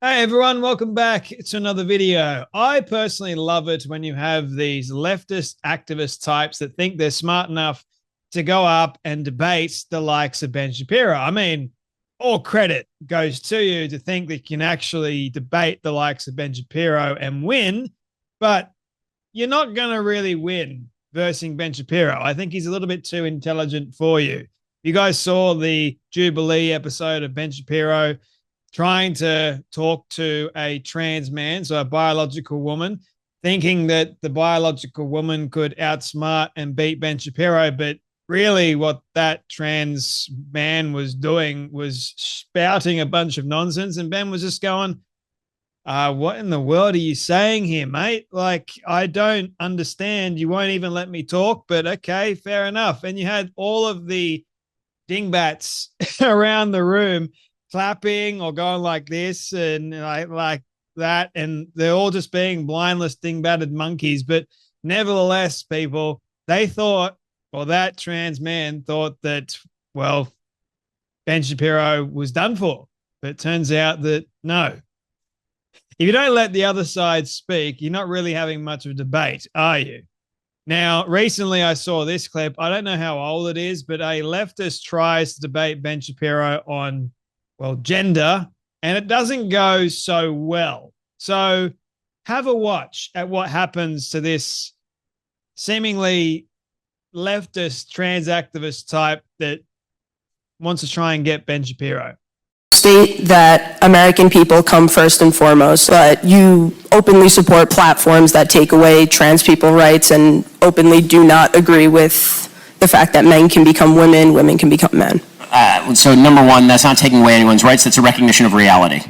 Hey everyone, welcome back to another video. I personally love it when you have these leftist activist types that think they're smart enough to go up and debate the likes of Ben Shapiro. I mean, all credit goes to you to think that you can actually debate the likes of Ben Shapiro and win, but you're not going to really win versus Ben Shapiro. I think he's a little bit too intelligent for you. You guys saw the Jubilee episode of Ben Shapiro trying to talk to a trans man, so a biological woman, thinking that the biological woman could outsmart and beat Ben Shapiro. But really what that trans man was doing was spouting a bunch of nonsense. And Ben was just going, what in the world are you saying here, mate? Like, I don't understand. You won't even let me talk, but okay, fair enough. And you had all of the dingbats around the room clapping or going like this and like that, and they're all just being blindless dingbatted monkeys. But nevertheless, people, they thought, or that trans man thought that, well, Ben Shapiro was done for. But it turns out that no. If you don't let the other side speak, you're not really having much of a debate, are you? Now, recently I saw this clip. I don't know how old it is, but a leftist tries to debate Ben Shapiro on, well, gender, and it doesn't go so well. So have a watch at what happens to this seemingly leftist trans activist type that wants to try and get Ben Shapiro. State that American people come first and foremost, but you openly support platforms that take away trans people rights and openly do not agree with the fact that men can become women, women can become men. So number one, that's not taking away anyone's rights, that's a recognition of reality.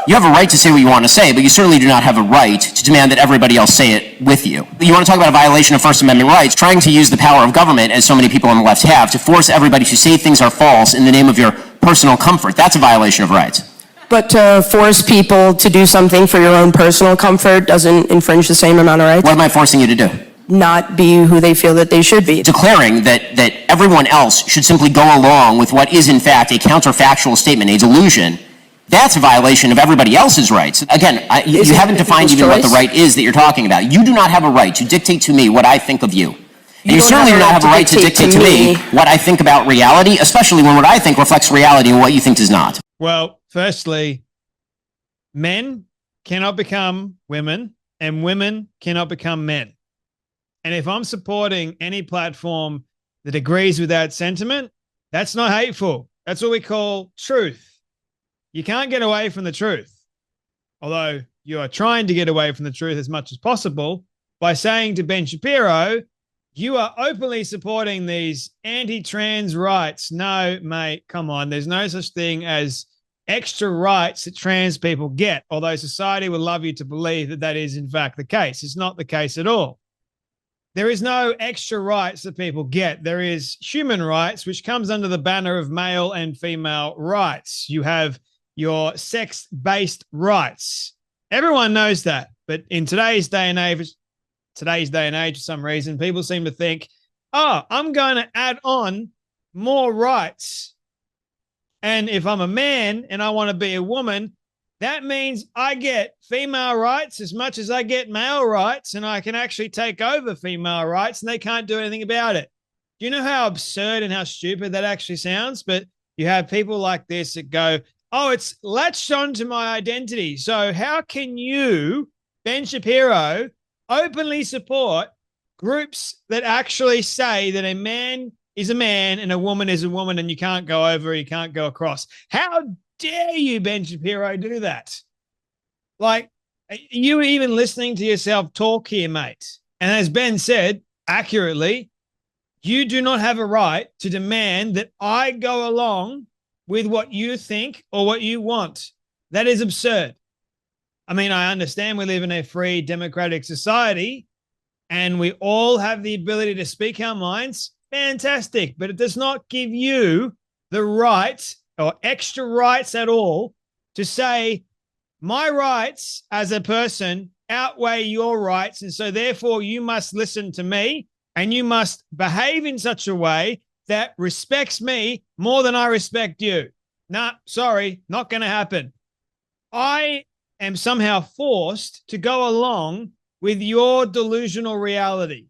You have a right to say what you want to say, but you certainly do not have a right to demand that everybody else say it with you. You want to talk about a violation of First Amendment rights, trying to use the power of government, as so many people on the left have, to force everybody to say things are false in the name of your personal comfort. That's a violation of rights. But to force people to do something for your own personal comfort doesn't infringe the same amount of rights? What am I forcing you to do? Not be who they feel that they should be. Declaring that everyone else should simply go along with what is in fact a counterfactual statement, a delusion, that's a violation of everybody else's rights. Again, you haven't defined even what the right is that you're talking about. You do not have a right to dictate to me what I think of you. And you certainly do not have a right to dictate to me what I think about reality, especially when what I think reflects reality and what you think does not. Well, firstly, men cannot become women and women cannot become men. And if I'm supporting any platform that agrees with that sentiment, that's not hateful. That's what we call truth. You can't get away from the truth, although you are trying to get away from the truth as much as possible by saying to Ben Shapiro, you are openly supporting these anti-trans rights. No, mate, come on. There's no such thing as extra rights that trans people get, although society would love you to believe that that is in fact the case. It's not the case at all. There is no extra rights that people get. There is human rights, which comes under the banner of male and female rights. You have your sex-based rights. Everyone knows that. But in today's day and age, for some reason, people seem to think, oh, I'm going to add on more rights. And if I'm a man and I want to be a woman, that means I get female rights as much as I get male rights, and I can actually take over female rights and they can't do anything about it. Do you know how absurd and how stupid that actually sounds? But you have people like this that go, oh, it's latched onto my identity. So how can you, Ben Shapiro, openly support groups that actually say that a man is a man and a woman is a woman and you can't go over, you can't go across? How dare you, Ben Shapiro, do that? Like, you were even listening to yourself talk here, mate. And as Ben said accurately, you do not have a right to demand that I go along with what you think or what you want. That is absurd. I mean, I understand we live in a free democratic society and we all have the ability to speak our minds. Fantastic. But it does not give you the right or extra rights at all to say my rights as a person outweigh your rights. And so therefore you must listen to me and you must behave in such a way that respects me more than I respect you. Nah, sorry, not going to happen. I am somehow forced to go along with your delusional reality.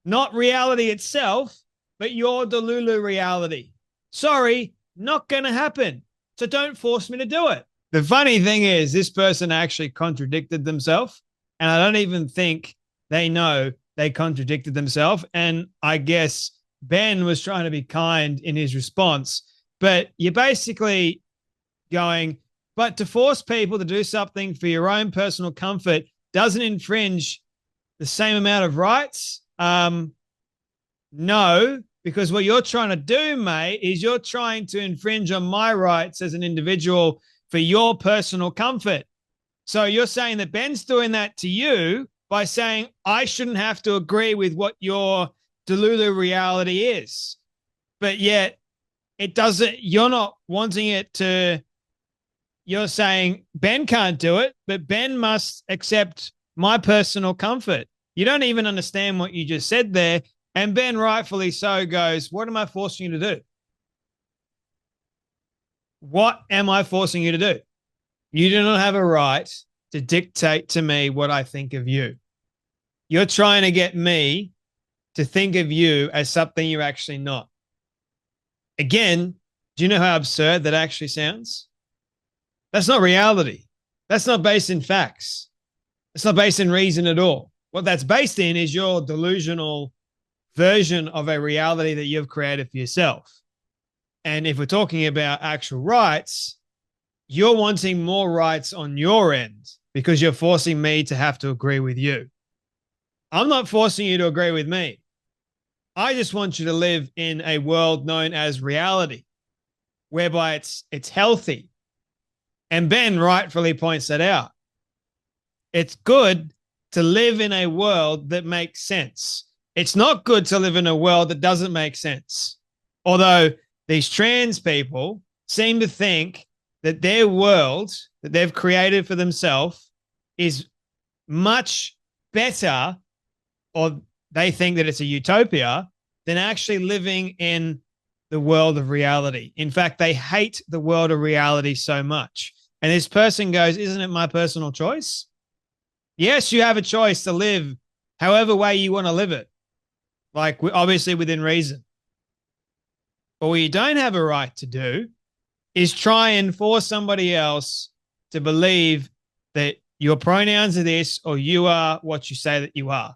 Not reality itself, but your Delulu reality. Sorry, not going to happen. So don't force me to do it. The funny thing is, this person actually contradicted themselves, and I don't even think they know they contradicted themselves. And I guess Ben was trying to be kind in his response, but you're basically going, but to force people to do something for your own personal comfort doesn't infringe the same amount of rights? No, because what you're trying to do, mate, is you're trying to infringe on my rights as an individual for your personal comfort. So you're saying that Ben's doing that to you by saying I shouldn't have to agree with what your Delulu reality is. But yet it doesn't, you're not wanting it to, you're saying Ben can't do it, but Ben must accept my personal comfort. You don't even understand what you just said there. And Ben, rightfully so, goes, what am I forcing you to do? What am I forcing you to do? You do not have a right to dictate to me what I think of you. You're trying to get me to think of you as something you're actually not. Again, do you know how absurd that actually sounds? That's not reality. That's not based in facts. It's not based in reason at all. What that's based in is your delusional version of a reality that you've created for yourself. And if we're talking about actual rights, you're wanting more rights on your end because you're forcing me to have to agree with you. I'm not forcing you to agree with me. I just want you to live in a world known as reality, whereby it's healthy. And Ben rightfully points that out. It's good to live in a world that makes sense. It's not good to live in a world that doesn't make sense. Although these trans people seem to think that their world that they've created for themselves is much better, or they think that it's a utopia, than actually living in the world of reality. In fact, they hate the world of reality so much. And this person goes, isn't it my personal choice? Yes, you have a choice to live however way you want to live it, like obviously within reason. But what you don't have a right to do is try and force somebody else to believe that your pronouns are this or you are what you say that you are.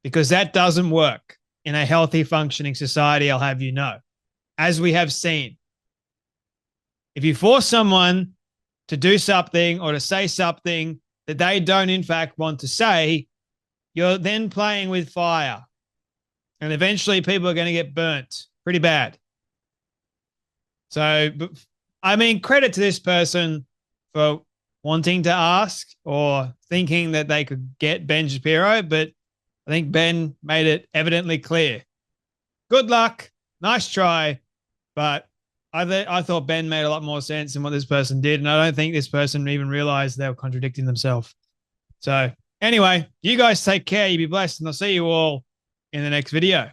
Because that doesn't work in a healthy, functioning society, I'll have you know, as we have seen. If you force someone to do something or to say something that they don't in fact want to say, you're then playing with fire. And eventually people are going to get burnt pretty bad. So, I mean, credit to this person for wanting to ask or thinking that they could get Ben Shapiro, but I think Ben made it evidently clear. Good luck. Nice try. But I thought Ben made a lot more sense than what this person did. And I don't think this person even realized they were contradicting themselves. So anyway, you guys take care. You be blessed. And I'll see you all in the next video.